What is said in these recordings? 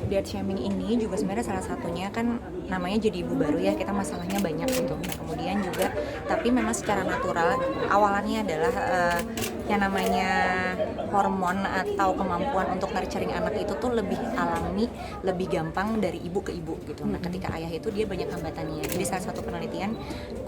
diet shaming ini juga sebenarnya salah satunya kan namanya jadi ibu baru ya, kita masalahnya banyak gitu. Nah, kemudian juga tapi memang secara natural awalannya adalah yang namanya hormon atau kemampuan untuk nurturing anak itu tuh lebih alami, lebih gampang dari ibu ke ibu gitu. Nah, ketika ayah itu dia banyak hambatannya. Jadi salah satu penelitian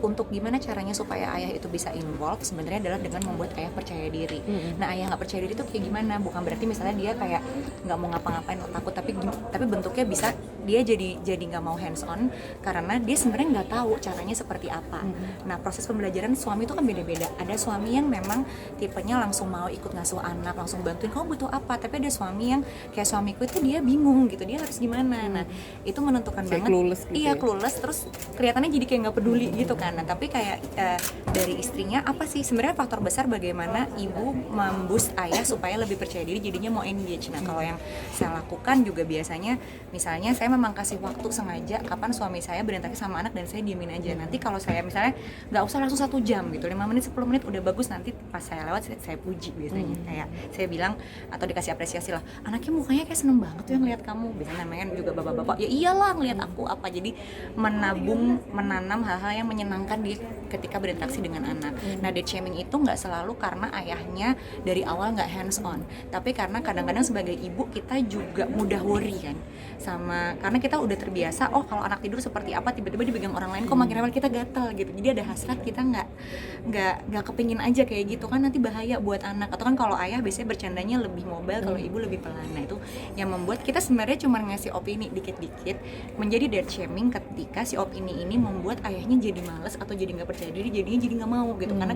untuk gimana caranya supaya ayah itu bisa involve sebenarnya adalah dengan membuat ayah percaya diri. Nah, ayah nggak percaya diri itu kayak gimana? Bukan berarti misalnya dia kayak nggak mau ngapa-ngapain atau takut, tapi bentuknya bisa dia jadi nggak mau hands on karena dia sebenarnya nggak tahu caranya seperti apa. Nah, proses pembelajaran suami itu kan beda-beda. Ada suami yang memang tipenya langsung mau ikut ngasuh anak, langsung bantuin kamu butuh apa. Tapi ada suami yang kayak suamiku itu dia bingung gitu, dia harus gimana. Nah, itu menentukan kayak banget. clueless gitu Iya, ya? clueless, terus kelihatannya jadi kayak nggak peduli gitu kan. Nah, tapi kayak dari istrinya apa sih sebenarnya faktor besar bagaimana ibu memboost ayah supaya lebih percaya diri, jadinya mau engage. Nah, kalau yang saya lakukan juga biasanya misalnya saya memang kasih waktu sengaja kapan suami saya berinteraksi sama anak dan saya diemin aja. Nanti kalau saya misalnya nggak usah langsung 1 jam gitu, 5 menit 10 menit udah bagus, nanti pas saya lewat saya puji biasanya. Kayak saya bilang atau dikasih apresiasi lah, anaknya mukanya kayak seneng banget tuh yang lihat kamu. Biasanya namanya kan juga bapak-bapak, ya iyalah ngelihat aku apa. Jadi menanam hal-hal yang menyenangkan di ketika berinteraksi dengan anak. Nah, diet shaming itu nggak selalu karena ayahnya dari awal nggak hands on, tapi karena kadang-kadang sebagai ibu kita juga mudah worry kan sama, karena kita udah terbiasa oh kalau anak tidur seperti apa, tiba-tiba dipegang orang lain kok makin lama kita gatal gitu. Jadi ada hasrat kita nggak kepingin aja kayak gitu kan, nanti bahaya buat anak. Atau kan kalau ayah biasanya bercandanya lebih mobile, kalau ibu lebih pelan. Nah, itu yang membuat kita sebenarnya cuma ngasih opini dikit-dikit menjadi diet shaming ketika si opini ini membuat ayahnya jadi males atau jadi nggak percaya diri, jadinya jadi nggak mau gitu karena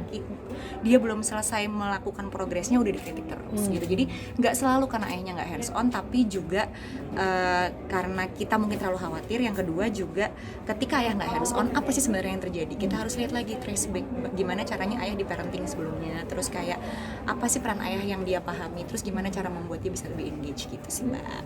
dia belum selesai melakukan progresnya udah dikritik terus gitu. Jadi nggak selalu karena ayahnya nggak hands on, tapi juga karena kita mungkin terlalu khawatir. Yang kedua juga ketika ayah nggak hands on, apa sih sebenarnya yang terjadi? Kita harus lihat lagi, trace back gimana caranya ayah di parenting sebelumnya, terus kayak apa sih peran ayah yang dia pahami, terus gimana cara membuat dia bisa lebih engage gitu sih Mbak.